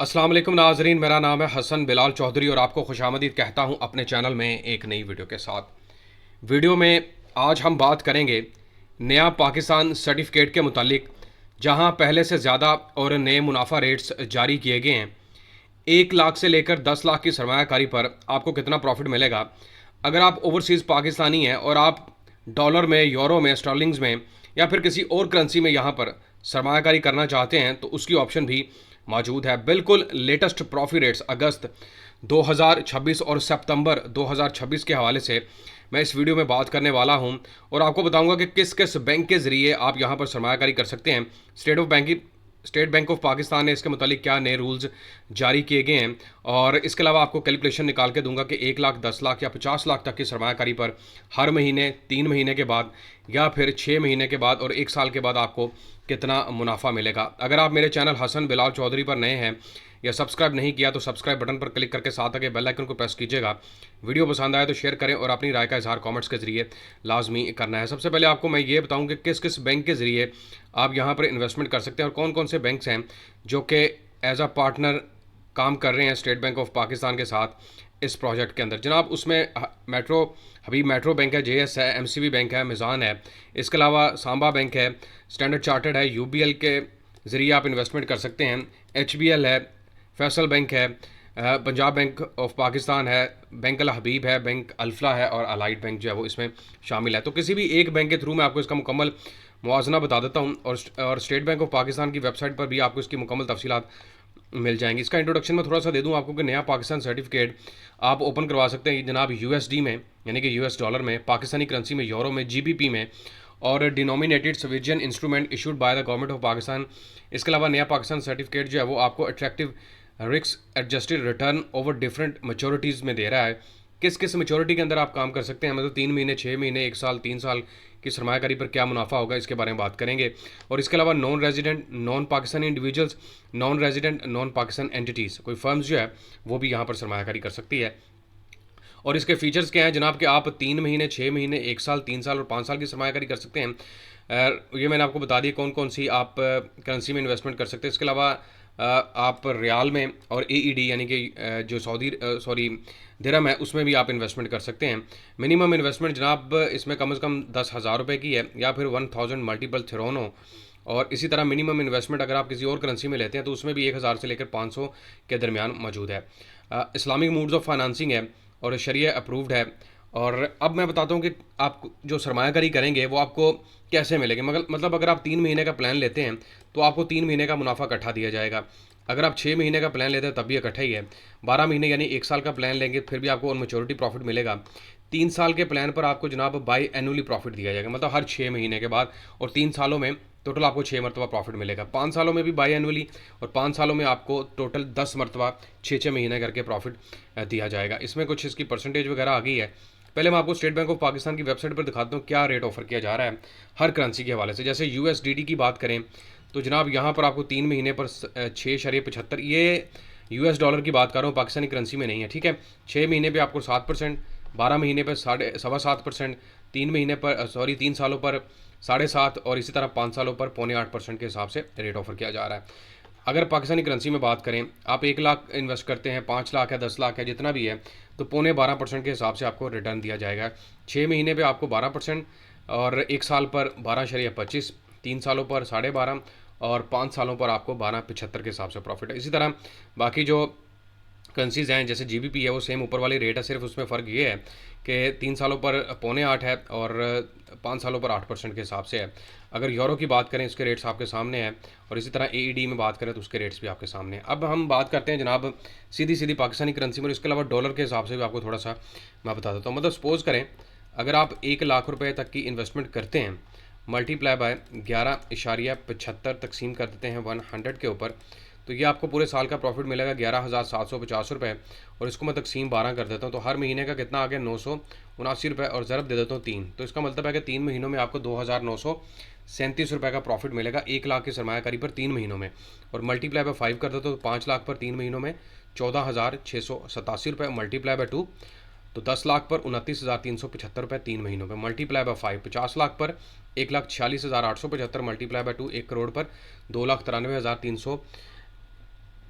अस्सलाम वालेकुम नाजरीन, मेरा नाम है हसन बिलाल चौधरी और आपको खुशामदीद कहता हूं अपने चैनल में एक नई वीडियो के साथ। वीडियो में आज हम बात करेंगे नया पाकिस्तान सर्टिफिकेट के मुतालिक, जहां पहले से ज़्यादा और नए मुनाफा रेट्स जारी किए गए हैं। 1 लाख से लेकर 10 लाख की सरमायाकारी पर आपको कितना प्रॉफिट मिलेगा। अगर आप ओवरसीज़ पाकिस्तानी हैं और आप डॉलर में, यूरो में, स्टर्लिंग्स में या फिर किसी और करेंसी में यहाँ पर सरमायाकारी करना चाहते हैं तो उसकी ऑप्शन भी मौजूद है। बिल्कुल लेटेस्ट प्रॉफिट रेट्स अगस्त 2026 और सितंबर 2026 के हवाले से मैं इस वीडियो में बात करने वाला हूं और आपको बताऊंगा कि किस किस बैंक के ज़रिए आप यहां पर सरमायाकारी कर सकते हैं। स्टेट बैंक ऑफ पाकिस्तान ने इसके मुतालिक क्या नए रूल्स जारी किए गए हैं और इसके अलावा आपको कैलकुलेशन निकाल के दूंगा कि 1 लाख, 10 लाख या 50 लाख तक की सरमायाकारी पर हर महीने, 3 महीने के बाद या फिर 6 महीने के बाद और 1 साल के बाद आपको कितना मुनाफा मिलेगा। अगर आप मेरे चैनल हसन बिलाल चौधरी पर नए हैं या सब्सक्राइब नहीं किया तो सब्सक्राइब बटन पर क्लिक करके साथ आगे बेल आइकन को प्रेस कीजिएगा। वीडियो पसंद आए तो शेयर करें और अपनी राय का इजहार कमेंट्स के जरिए लाजमी करना है। सबसे पहले आपको मैं ये बताऊं कि किस किस बैंक के ज़रिए आप यहां पर इन्वेस्टमेंट कर सकते हैं और कौन कौन से बैंक्स हैं जो कि एज अ पार्टनर काम कर रहे हैं स्टेट बैंक ऑफ पाकिस्तान के साथ इस प्रोजेक्ट के अंदर। जनाब उसमें मेट्रो बैंक है, JS है, MCB बैंक है, मिज़ान है, इसके अलावा सांबा बैंक है, स्टैंडर्ड चार्टर्ड है, UBL के ज़रिए आप इन्वेस्टमेंट कर सकते हैं, HBL है, फैसल बैंक है, पंजाब बैंक ऑफ पाकिस्तान है, बैंक अल हबीब है, बैंक अल्फला है और अलाइड बैंक जो है वो इसमें शामिल है। तो किसी भी एक बैंक के थ्रू मैं आपको इसका मुकम्मल मुआवजना बता देता हूँ और स्टेट बैंक ऑफ पाकिस्तान की वेबसाइट पर भी आपको इसकी मुकम्मल तफसीलात मिल जाएंगी। इसका इंट्रोडक्शन में थोड़ा सा दे दूं आपको कि नया पाकिस्तान सर्टिफिकेट आप ओपन करवा सकते हैं जनाब USD में, यानी कि US डॉलर में, पाकिस्तानी करेंसी में, यूरो में, GBP में और denominated sovereign instrument issued by the government of Pakistan. इसके अलावा नया पाकिस्तान सर्टिफिकेट जो है वो आपको attractive risk adjusted return over different maturities में दे रहा है। किस किस मेच्योरिटी के अंदर आप काम कर सकते हैं, मतलब 3 महीने, 6 महीने, 1 साल, 3 साल की सरमायाकारी पर क्या मुनाफा होगा, इसके बारे में बात करेंगे। और इसके अलावा non resident, non Pakistani individuals, non resident, non Pakistan entities, कोई फर्म्स जो है वो भी यहाँ पर सरमायाकारी कर सकती है। और इसके फीचर्स क्या हैं जनाब कि आप 3 महीने, 6 महीने, 1 साल, 3 साल और 5 साल की सरमायाकारी कर सकते हैं। ये मैंने आपको बता दी कौन कौन सी आप करेंसी में इन्वेस्टमेंट कर सकते हैं। इसके अलावा आप रियाल में और AED यानी कि जो सॉरी दिरहम है उसमें भी आप इन्वेस्टमेंट कर सकते हैं। मिनिमम इन्वेस्टमेंट जनाब इसमें कम से कम 10,000 रुपये की है या फिर 1000 मल्टीपल थ्रोन हो। और इसी तरह मिनिमम इन्वेस्टमेंट अगर आप किसी और करेंसी में लेते हैं तो उसमें भी 1000 से लेकर 500 के दरमियान मौजूद है। इस्लामिक मोड्स ऑफ फाइनेंसिंग है और शरिया अप्रूव्ड है। और अब मैं बताता हूँ कि आप जो सरमायाकारी करेंगे वो आपको कैसे मिलेगी। मगर मतलब अगर आप 3 महीने का प्लान लेते हैं तो आपको 3 महीने का मुनाफा इकट्ठा दिया जाएगा। अगर आप 6 महीने का प्लान लेते हैं तब भी इकट्ठा ही है। 12 महीने यानी 1 साल का प्लान लेंगे फिर भी आपको ऑन मैच्योरिटी प्रॉफिट मिलेगा। 3 साल के प्लान पर आपको जनाब बाई एनुअली प्रॉफिट दिया जाएगा, मतलब हर 6 महीने के बाद, और 3 सालों में टोटल आपको 6 मरतबा प्रॉफिट मिलेगा। 5 सालों में भी बाई एनुअली और 5 सालों में आपको टोटल 10 मरतबा 6 6 महीने करके प्रॉफिट दिया जाएगा। इसमें कुछ इसकी परसेंटेज वगैरह आ गई है। पहले मैं आपको स्टेट बैंक ऑफ पाकिस्तान की वेबसाइट पर दिखाता हूँ क्या रेट ऑफर किया जा रहा है हर करेंसी के हवाले से। जैसे USDT की बात करें तो जनाब यहाँ पर आपको 3 महीने पर 6.75, ये US डॉलर की बात कर रहा हूँ, पाकिस्तानी करेंसी में नहीं है, ठीक है। 6 महीने पे आपको 7%, 12 महीने पर 7.25%, 3 महीने पर 3 सालों पर 7.5% और इसी तरह 5 सालों पर 7.25% के हिसाब से रेट ऑफर किया जा रहा है। अगर पाकिस्तानी करेंसी में बात करें, आप 1 लाख इन्वेस्ट करते हैं, 5 लाख है, 10 लाख है, जितना भी है, तो 12.25% के हिसाब से आपको रिटर्न दिया जाएगा। 6 महीने पे आपको 12% और 1 साल पर 12.25, 3 सालों पर 12.5 और 5 सालों पर आपको 12.75 के हिसाब से प्रॉफिट है। इसी तरह बाकी जो करेंसीज़ हैं जैसे GBP है वो सेम ऊपर वाली रेट है, सिर्फ उसमें फ़र्क ये है कि 3 सालों पर 7.25 है और 5 सालों पर 8% के हिसाब से है। अगर यूरो की बात करें उसके रेट्स आपके सामने हैं और इसी तरह AED में बात करें तो उसके रेट्स भी आपके सामने हैं। अब हम बात करते हैं जनाब सीधी सीधी पाकिस्तानी करेंसी में, इसके अलावा डॉलर के हिसाब से भी आपको थोड़ा सा मैं बता देता हूँ। मतलब सपोज़ करें अगर आप 1 लाख रुपये तक की इन्वेस्टमेंट करते हैं, मल्टीप्लाई बाय 11.75 तकसीम कर देते हैं 100 के ऊपर, तो ये आपको पूरे साल का प्रॉफिट मिलेगा 11,750 रुपये। और इसको मैं तकसीम 12 कर देता हूँ तो हर महीने का कितना आ गया 979 रुपये और ज़रब दे देता हूँ 3, तो इसका मतलब है कि 3 महीनों में आपको 2,937 रुपये का प्रॉफिट मिलेगा 1 लाख की सरमायाकारी पर 3 महीनों में। और मल्टीप्लाई बाय 5 कर देता हूँ तो 5 लाख पर 3 महीनों में 14,687 रुपये, मल्टीप्लाई बाय 2 तो 10 लाख पर 29,375 रुपये 3 महीनों में, मल्टीप्लाई बाय 5 50 लाख पर 1,46,875, मल्टीप्लाई बाय 2 1 करोड़ पर 2,93,300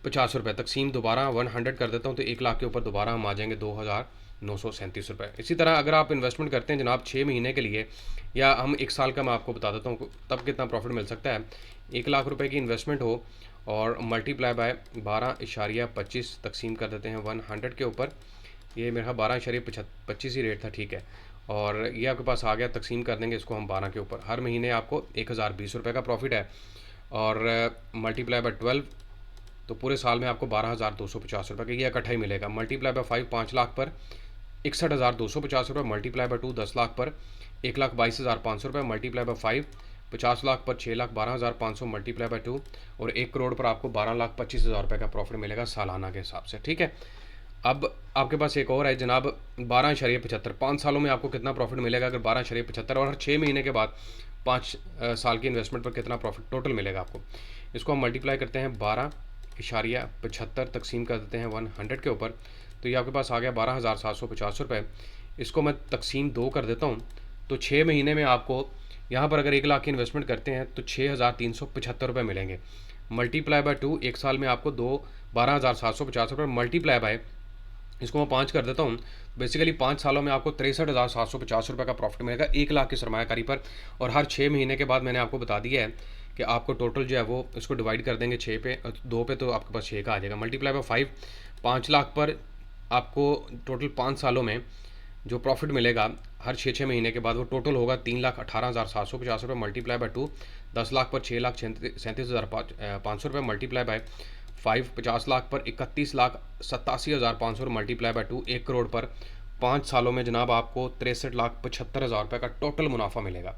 ₹50 तकसीम दोबारा 100 कर देता हूँ तो 1 लाख के ऊपर दोबारा हम आ जाएंगे ₹2,937। इसी तरह अगर आप इन्वेस्टमेंट करते हैं जनाब 6 महीने के लिए या हम 1 साल का, मैं आपको बता देता हूँ तब कितना प्रॉफिट मिल सकता है। 1 लाख रुपए की इन्वेस्टमेंट हो और मल्टीप्लाई बाय 12.25 तकसीम कर देते हैं 100 के ऊपर, ये मेरा 12.25 ही रेट था, ठीक है। और ये आपके पास आ गया, तकसीम कर देंगे इसको हम 12 के ऊपर। हर महीने आपको 1020 रुपये का प्रॉफिट है और मल्टीप्लाई बाय 12 तो पूरे साल में आपको 12,250 रुपये का ये इकट्ठा ही मिलेगा। मल्टीप्लाई बाय 5 5 लाख पर 61,250 रुपये, मल्टीप्लाई बाय 2 10 लाख पर 1,22,500 रुपये, मल्टीप्लाई बाय 5 50 लाख पर 6,12,500, मल्टीप्लाई बाय 2 और 1 करोड़ पर आपको 12,25,000 रुपये का प्रॉफिट मिलेगा सालाना के हिसाब से, ठीक है। अब आपके पास एक और है जनाब 12.75, 5 सालों में आपको कितना प्रॉफिट मिलेगा अगर 12.75 और हर 6 महीने के बाद 5 साल की इन्वेस्टमेंट पर कितना प्रॉफिट टोटल मिलेगा आपको। इसको हम मल्टीप्लाई करते हैं 12.75 तकसीम कर देते हैं 100 के ऊपर, तो ये आपके पास आ गया 12,750 रुपये। इसको मैं तकसीम 2 कर देता हूँ तो 6 महीने में आपको यहाँ पर अगर 1 लाख की इन्वेस्टमेंट करते हैं तो 6,375 रुपये मिलेंगे। मल्टीप्लाई बाय 2 1 साल में आपको 12,750 रुपये, मल्टीप्लाई बाय इसको मैं 5 कर देता हूँ, बेसिकली 5 सालों में आपको 63,750 रुपये का प्रॉफिट मिलेगा 1 लाख की सरमायाकारी पर। और हर 6 महीने के बाद मैंने आपको बता दिया है कि आपको टोटल जो है वो इसको डिवाइड कर देंगे 6 पे, 2 पे तो आपके पास 6 का आ जाएगा। मल्टीप्लाई बाय 5 5 लाख पर आपको टोटल 5 सालों में जो प्रॉफिट मिलेगा हर 6 महीने के बाद वो टोटल होगा 3,18,750 रुपये, मल्टीप्लाई बाय 2 10 लाख पर 6,37,500 रुपये, मल्टीप्लाई बाय 5 50 लाख पर 31,87,500, मल्टीप्लाई बाय 2 1 करोड़ पर 5 सालों में जनाब आपको 63,75,000 रुपये का टोटल मुनाफा मिलेगा।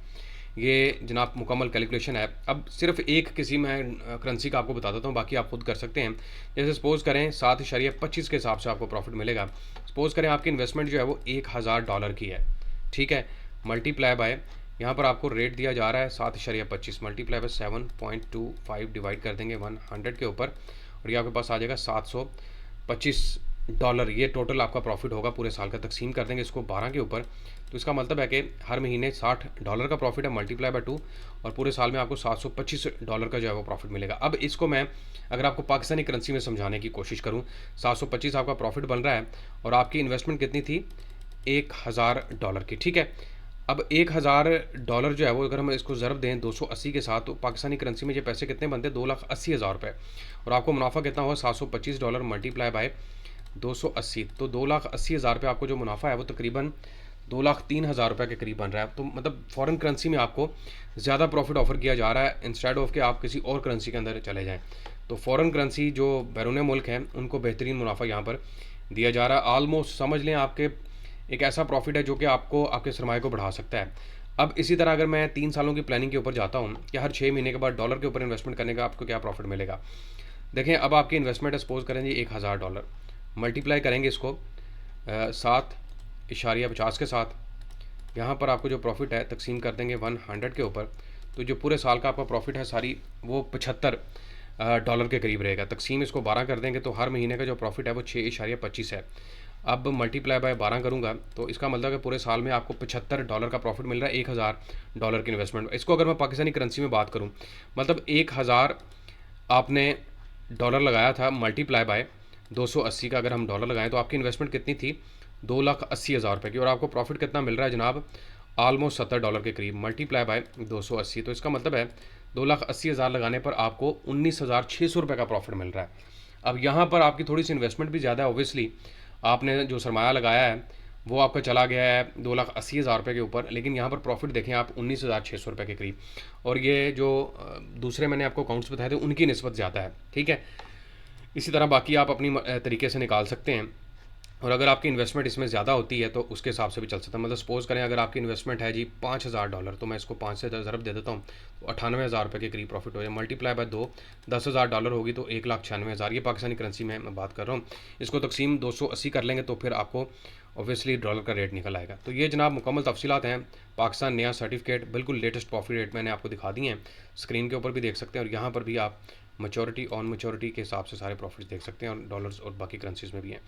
ये जनाब मुकम्मल कैलकुलेशन है। अब सिर्फ एक किसी मैं करेंसी का आपको बता देता हूँ, बाकी आप खुद कर सकते हैं। जैसे सपोज़ करें 7.25 के हिसाब से आपको प्रॉफिट मिलेगा। सपोज़ करें आपकी इन्वेस्टमेंट जो है वो $1,000 की है, ठीक है। मल्टीप्लाई बाय यहाँ पर आपको रेट दिया जा रहा है 7.25, मल्टीप्लाई बाय 7.25 डिवाइड कर देंगे 100 के ऊपर और ये आपके पास आ जाएगा $725। ये टोटल आपका प्रॉफिट होगा पूरे साल का। तकसीम कर देंगे इसको 12 के ऊपर, तो इसका मतलब है कि हर महीने $60 का प्रॉफिट है, मल्टीप्लाई बाय 2 और पूरे साल में आपको $725 का जो है वो प्रॉफिट मिलेगा। अब इसको मैं अगर आपको पाकिस्तानी करेंसी में समझाने की कोशिश करूँ, 725 आपका प्रॉफिट बन रहा है और आपकी इन्वेस्टमेंट कितनी थी $1,000 की, ठीक है। अब $1,000 जो है वो अगर हम इसको ज़रब दें 280 के साथ तो पाकिस्तानी करेंसी में ये पैसे कितने बनते हैं, 2,80,000 रुपये। और आपको मुनाफा कितना हुआ $725 मल्टीप्लाई बाय 280, तो 2,80,000 रुपये आपको जो मुनाफा है वो तकरीबन 2,03,000 रुपये के करीब बन रहा है। तो मतलब फ़ॉरेन करेंसी में आपको ज़्यादा प्रॉफिट ऑफर किया जा रहा है इंस्टेड ऑफ कि आप किसी और करेंसी के अंदर चले जाएँ। तो फ़ॉरेन करेंसी जो बैरून मुल्क हैं उनको बेहतरीन मुनाफा यहाँ पर दिया जा रहा है। आलमोस्ट समझ लें आपके एक ऐसा प्रॉफिट है जो कि आपको आपके सरमाए को बढ़ा सकता है। अब इसी तरह अगर मैं 3 सालों की प्लानिंग के ऊपर जाता हूँ कि हर 6 महीने के बाद डॉलर के ऊपर इन्वेस्टमेंट करने का आपको क्या प्रॉफिट मिलेगा। देखें अब आपकी इन्वेस्टमेंट है, सपोज करें जी $1,000, मल्टीप्लाई करेंगे इसको 7.50 के साथ, यहाँ पर आपको जो प्रॉफिट है तकसीम कर देंगे 100 के ऊपर, तो जो पूरे साल का आपका प्रॉफिट है सारी वो $75 के करीब रहेगा। तकसीम इसको 12 कर देंगे तो हर महीने का जो प्रॉफिट है वो 6.25 है। अब मल्टीप्लाई बाय 12 करूँगा तो इसका मतलब है पूरे साल में आपको $75 का प्रॉफिट मिल रहा है $1,000 की इन्वेस्टमेंट। इसको अगर मैं पाकिस्तानी करेंसी में बात करूँ, मतलब 1,000 आपने डॉलर लगाया था, मल्टीप्लाई बाय 280 का अगर हम डॉलर लगाएं तो आपकी इन्वेस्टमेंट कितनी थी, 2,80,000 रुपये की, और आपको प्रॉफिट कितना मिल रहा है जनाब, ऑलमोस्ट $70 के करीब, मल्टीप्लाई बाय 280। तो इसका मतलब है 2,80,000 लगाने पर आपको 19,600 रुपये का प्रॉफिट मिल रहा है। अब यहाँ पर आपकी थोड़ी सी इन्वेस्टमेंट भी ज़्यादा है, ओबियसली आपने जो सरमाया लगाया है वो आपका चला गया है 2,80,000 रुपये के ऊपर, लेकिन यहाँ पर प्रॉफिट देखें आप 19,600 रुपये के करीब। और ये जो दूसरे मैंने आपको अकाउंट्स बताए थे उनकी निस्बत ज़्यादा है, ठीक है। इसी तरह बाकी आप अपनी तरीके से निकाल सकते हैं। और अगर आपकी इन्वेस्टमेंट इसमें ज़्यादा होती है तो उसके हिसाब से भी चल सकता है। मतलब सपोज़ करें अगर आपकी इन्वेस्टमेंट है जी $5,000, तो मैं इसको 5 से ज़रब दे देता हूँ तो 98,000 रुपये के करीब प्रॉफिट हो जाए। मल्टीप्लाई बाय 2 $10,000 होगी तो 1,96,000, ये पाकिस्तानी करेंसी में मैं बात कर रहा हूँ। इसको तकसीम 280 कर लेंगे तो फिर आपको ऑब्वियसली डॉलर का रेट निकल आएगा। तो ये जनाब मुकम्मल तफसीलात हैं। पाकिस्तान नया सर्टिफिकेट बिल्कुल लेटेस्ट प्रॉफिट रेट मैंने आपको दिखा दिए हैं, स्क्रीन के ऊपर भी देख सकते हैं और यहाँ पर भी आप मैच्योरिटी ऑन मैच्योरिटी के हिसाब से सारे प्रॉफिट्स देख सकते हैं और डॉलर्स और बाकी करेंसीज में भी हैं।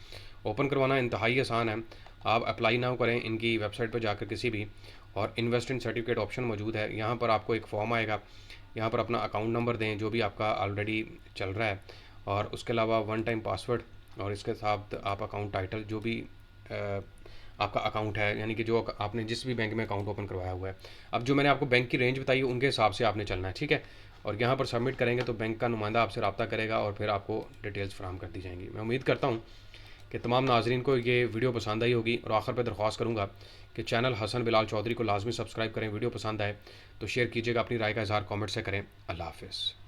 ओपन करवाना इंतहाई आसान है, आप अप्लाई ना करें इनकी वेबसाइट पर जाकर किसी भी, और इन्वेस्ट इन सर्टिफिकेट ऑप्शन मौजूद है। यहाँ पर आपको एक फॉर्म आएगा, यहाँ पर अपना अकाउंट नंबर दें जो भी आपका ऑलरेडी चल रहा है और उसके अलावा वन टाइम पासवर्ड, और इसके साथ आप अकाउंट टाइटल जो भी आपका अकाउंट है, यानी कि जो आपने जिस भी बैंक में अकाउंट ओपन करवाया हुआ है। अब जो मैंने आपको बैंक की रेंज बताई है उनके हिसाब से आपने चलना है, ठीक है। और यहाँ पर सबमिट करेंगे तो बैंक का नुमाइंदा आपसे रब्ता करेगा और फिर आपको डिटेल्स फराहम कर दी जाएंगी। मैं उम्मीद करता हूँ कि तमाम नाजरीन को ये वीडियो पसंद आई होगी, और आखिर पर दरख्वास्त करूँगा कि चैनल हसन बिलाल चौधरी को लाजमी सब्सक्राइब करें। वीडियो पसंद आए तो शेयर कीजिएगा, अपनी राय का इजहार कमेंट से करें। अल्लाह हाफ़िज़।